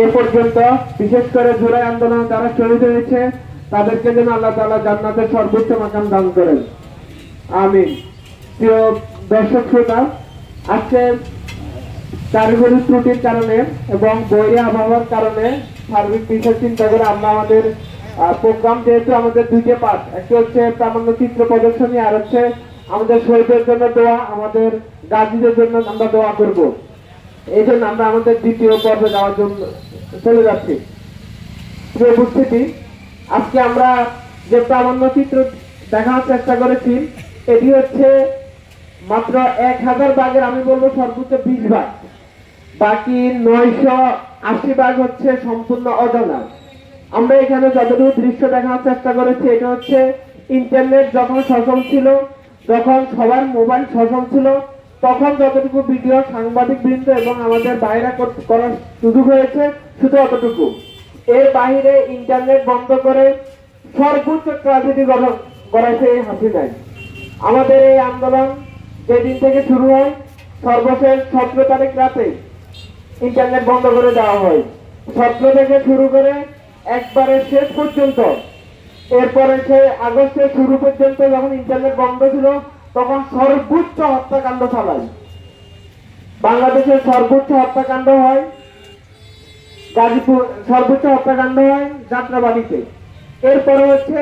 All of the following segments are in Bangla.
এ পর্যন্ত বিশেষ করে জুলাই আন্দোলন যারা শহীদ হয়েছে তাদেরকে যেন আল্লাহ তাআলা জান্নাতের সর্বোচ্চ মাকাম দান করেন, আমিন। প্রিয় দর্শক শ্রোতা, আজকে কারিগরি ত্রুটির কারণে এবং বৈরী আবহাওয়ার কারণে সার্বিক বিষয় চিন্তা করে আমরা আমাদের প্রোগ্রাম, যেহেতু আমাদের দুইটা পার্ট, একটা হচ্ছে প্রামাণ্য চিত্র প্রদর্শনী আর হচ্ছে আমাদের শহীদদের জন্য দোয়া, আমাদের গাজীদের জন্য আমরা দোয়া করব। এই জন্য আমরা আমাদের দ্বিতীয় পর্বে যাওয়ার জন্য চলে যাচ্ছি। প্রিয় উপস্থিতি, আজকে আমরা যে প্রামাণ্য চিত্র দেখার চেষ্টা করেছি এটি হচ্ছে মাত্র 1000 ভাগের আমি বলবো সর্বোচ্চ 20 ভাগ, বাকি 980 ভাগ হচ্ছে সম্পূর্ণ অজানা। আমরা এখানে যতটুকু দৃশ্য দেখার চেষ্টা করেছি এটা হচ্ছে ইন্টারনেট যখন সচল ছিল, যখন সবার মোবাইল সচল ছিল, তখন যতটুকু ভিডিও সাংবাদিক বৃন্দ এবং আমাদের বাইরে করার সুযোগ হয়েছে শুধু অতটুকু। এর বাইরে ইন্টারনেট বন্ধ করে সর্বোচ্চ ট্র্যাজেডি গড়াইছে এই হাসিনায়। আমাদের এই আন্দোলন যেদিন থেকে শুরু হয় সর্বশেষ 17 তারিখ রাতে ইন্টারনেট বন্ধ করে দেওয়া হয়। 17 থেকে শুরু করে একবারে শেষ পর্যন্ত, এরপরে সে আগস্টের শুরু পর্যন্ত যখন ইন্টারনেট বন্ধ ছিল তখন সর্বোচ্চ হত্যাকাণ্ড চালায়। বাংলাদেশের সর্বোচ্চ হত্যাকাণ্ড হয় গাজীপুর, সর্বোচ্চ হত্যাকাণ্ড হয় যাত্রাবাড়িতে, এরপরে হচ্ছে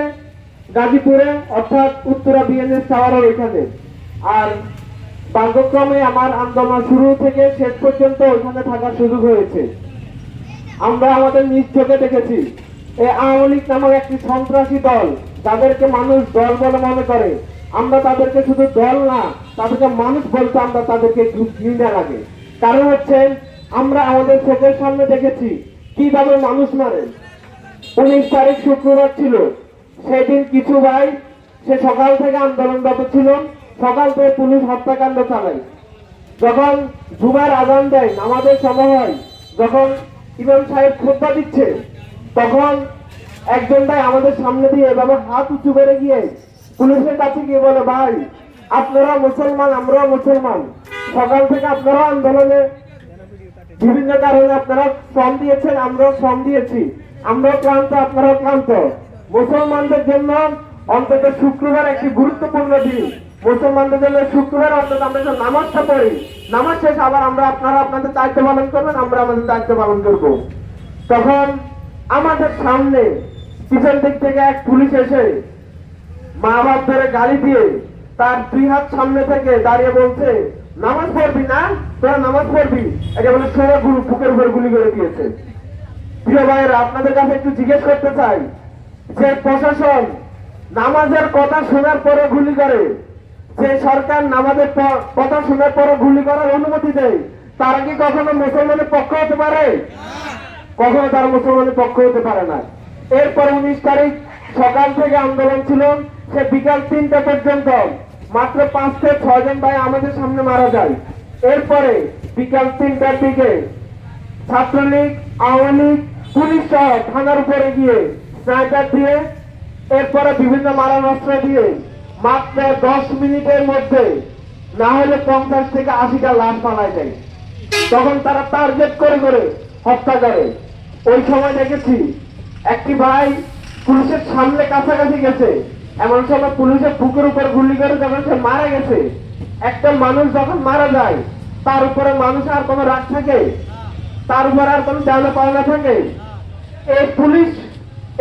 গাজীপুরে অর্থাৎ উত্তরা বিএনএস টাওয়ারের এখানে। আর ভাগ্যক্রমে আমার আন্দোলন শুরু থেকে শেষ পর্যন্ত ওইখানে থাকার সুযোগ হয়েছে। আমরা আমাদের নিজ চোখে দেখেছি এই আওয়ামী লীগ নামক একটি সন্ত্রাসী দল, যাদেরকে মানুষ দল বলে মনে করে, আমরা তাদেরকে শুধু দল না, তাদেরকে মানুষ বলতে আমরা তাদেরকে ঘৃণা লাগে। কারণ হচ্ছে আমরা আমাদের চোখের সামনে দেখেছি কিভাবে মানুষ মারে। 19 তারিখ শুক্রবার ছিল, সেদিন কিছু ভাই সে সকাল থেকে আন্দোলনরত ছিল, সকাল থেকে পুলিশ হত্যাকাণ্ড চালায়। যখন জুমার আজান দেয়, নামাজের সময় হয়, যখন ইমাম সাহেব খুতবা দিচ্ছে, তখন একজন ভাই আমাদের সামনে দিয়ে এভাবে হাত উঁচু করে গিয়ে পুলিশের কাছে গিয়ে বলে, ভাই আপনারা মুসলমান, আমরাও মুসলমান, সকাল থেকে আপনারা আন্দোলনে বিভিন্ন কারণে আপনারা শ্রম দিয়েছেন, আমরাও শ্রম দিয়েছি, আমরাও ক্লান্ত, আপনারাও ক্লান্ত। মুসলমানদের জন্য অন্তত শুক্রবার একটি গুরুত্বপূর্ণ দিন, মুসলমানদের জন্য শুক্রবার অন্তত আমরা নামাজটা পড়ি, নামাজ শেষ আবার আমরা আপনারা আপনাদের দায়িত্ব পালন করবেন, আমরা আমাদের দায়িত্ব পালন করব। তখন আমাদের সামনে পিছন দিক থেকে এক পুলিশ এসে মা বাপ ধরে গালি দিয়ে তার 2 হাত সামনে থেকে দাঁড়িয়ে বলছে, নামাজ পড়বি না, তোরা নামাজ পড়বি, এটা বলে সোজা বুকের উপর গুলি করে দিয়েছে। প্রিয় ভাইয়েরা, আপনাদের কাছে একটু জিজ্ঞেস করতে চাই, যে প্রশাসন নামাজের কথা শোনার পরে গুলি করে, যে সরকার নামাজের কথা শোনার পরে গুলি করার অনুমতি দেয়, তারা কি কখনো মুসলমানের পক্ষ হতে পারে? কখনো তারা মুসলমানের পক্ষ হতে পারে না। এরপর 19 তারিখ সকাল থেকে আন্দোলন ছিল, সে বিকাল 3টা পর্যন্ত মাত্র 5 থেকে 6 জন ভাই আমাদের সামনে মারা যায়। এরপরে বিকাল 3টার দিকে ছাত্রলীগ, আওয়ামী লীগ, পুলিশ সহ থানার উপরে গিয়ে স্নাইপার দিয়ে, এরপরে বিভিন্ন মারণাস্ত্র দিয়ে মাত্র 10 মিনিটের মধ্যে না হলে 50 থেকে 80টা লাশ পালায় যায়। তখন তারা টার্গেট করে করে হত্যা করে। ওই সময় দেখেছি একটি ভাই পুলিশের সামনে কাছাকাছি গেছে, এমন সময় পুলিশের বুকের উপর গুলি করে যখন সে মারা গেছে। একটা মানুষ যখন মারা যায় তার উপরে মানুষ আর কোনো রাগ থাকে, তার উপর আর কোনো দেওয়া পাওনা থাকে? এই পুলিশ,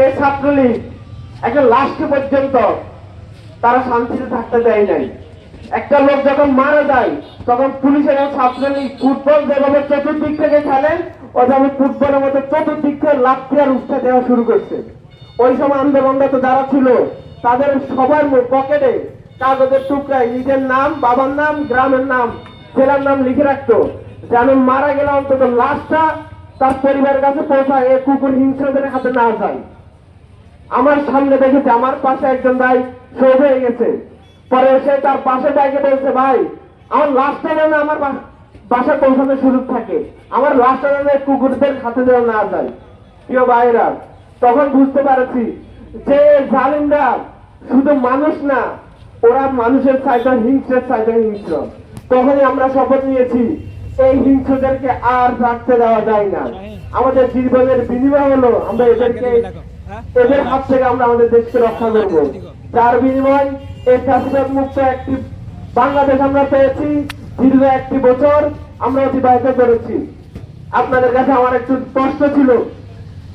এই ছাত্রলীগ একটা লাশকে পর্যন্ত তারা শান্তিতে থাকতে দেয় নাই। একটা লোক যখন মারা যায় তখন পুলিশের ছাত্রলীগ ফুটবল যেভাবে চতুর্দিক থেকে খেলেন, ওইভাবে ফুটবলের মতো চতুর্দিক থেকে লাফি আর উৎসাহ দেওয়া শুরু করছে। ওই সময় আন্দোলনরত যারা ছিল তাদের সবার পকেটে কাগজের টুকরায় নিজের নাম, বাবার নাম, গ্রামের নাম, জেলার নাম লিখে রাখতো, যেন মারা গেলে অন্তত লাশটা তার পরিবারের কাছে পৌঁছায়, এ কুকুর হিংস্রদের হাতে না যায়। আমার সামনে দেখেছে, আমার পাশে একজন ভাই শহীদ হয়ে গেছে, পরে এসে তার পাশে বাইকে বলছে, ভাই আমার লাশটা যেন আমার বাসায় পৌঁছানোর সুযোগ থাকে, আমার লাশটা যেন কুকুরদের হাতে যেন না যায়। প্রিয় ভাইরা, তখন বুঝতে পারছি যে জালিমরা শুধু মানুষ না, ওরা মানুষের চাইতে হিংস্রের চাইতে হিংস্র। তখনই আমরা শপথ নিয়েছি এই হিংসুদেরকে আর রাখতে দেওয়া যায় না। আমাদের জীবনের বিনিময় হলো আমরা এদের হাত থেকে আমরা আমাদের দেশকে রক্ষা করব। যার বিনিময় এই ফ্যাসিবাদ মুক্ত একটি বাংলাদেশ আমরা পেয়েছি। দীর্ঘ একটি বছর আমরা অতিবাহিত করেছি। আপনাদের কাছে আমার একটু প্রশ্ন ছিল,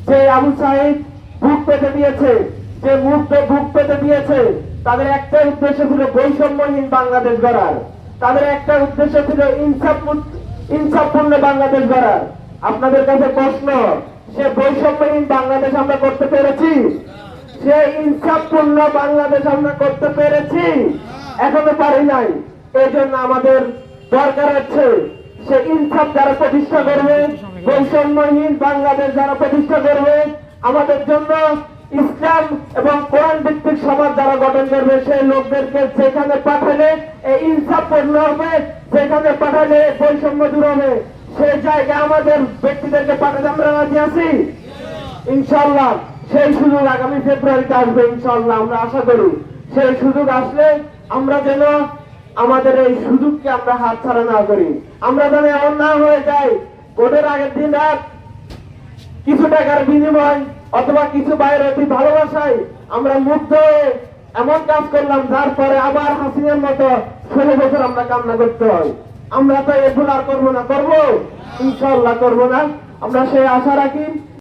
যে আবু সাইদ বুক পেতে দিয়েছে, যে বুক পেতে দিয়েছে, তাদের একটা উদ্দেশ্য ছিল বৈষম্যহীন বাংলাদেশ গড়ার। তাদের একটা উদ্দেশ্য ছিল ইনসাফপূর্ণ বাংলাদেশ গড়ার। আপনাদের কাছে প্রশ্ন, সে বৈষম্যহীন বাংলাদেশ আমরা করতে পেরেছি? সে ইনসাফপূর্ণ বাংলাদেশ আমরা করতে পেরেছি? এখনো পারি নাই। এই জন্য আমাদের দরকার হচ্ছে সে ইনসাফ যারা প্রতিষ্ঠা করবে, বৈষম্যহীন বাংলাদেশ যারা প্রতিষ্ঠা করবে, আমাদের জন্য ইসলাম এবং কোরআন ভিত্তিক সমাজ যারা গঠন করবে, সেই লোকদেরকে যেখানে পাঠালে এই ইনসাফ পূর্ণ হবে, যেখানে পাঠালে বৈষম্য দূর হবে, সেই জায়গায় আমাদের ব্যক্তিদেরকে পাঠাতে আমরা রাজি আছি ইনশাল্লাহ। সেই সুযোগ আগামী ফেব্রুয়ারিতে আসবে ইনশাল্লাহ, আমরা আশা করি। সেই সুযোগ আসলে আমরা যেন আমাদের এই সুযোগকে আমরা হাতছাড়া না করি। আমরা যেন এমন না হয়ে যাই ভোটের আগের দিন রাত কিছু টাকার বিনিময় অথবা কিছু বাইরের ভালোবাসায় আমরা মুগ্ধ হয়ে এমন কাজ করলাম যার পরে আবার হাসিনার মতো 16 বছর আমরা কান্না করতে হয়। আমরা তো এগুলো আর করবো না, করবো ইনশাল্লাহ করবো না। আমরা সেই আশা রাখি।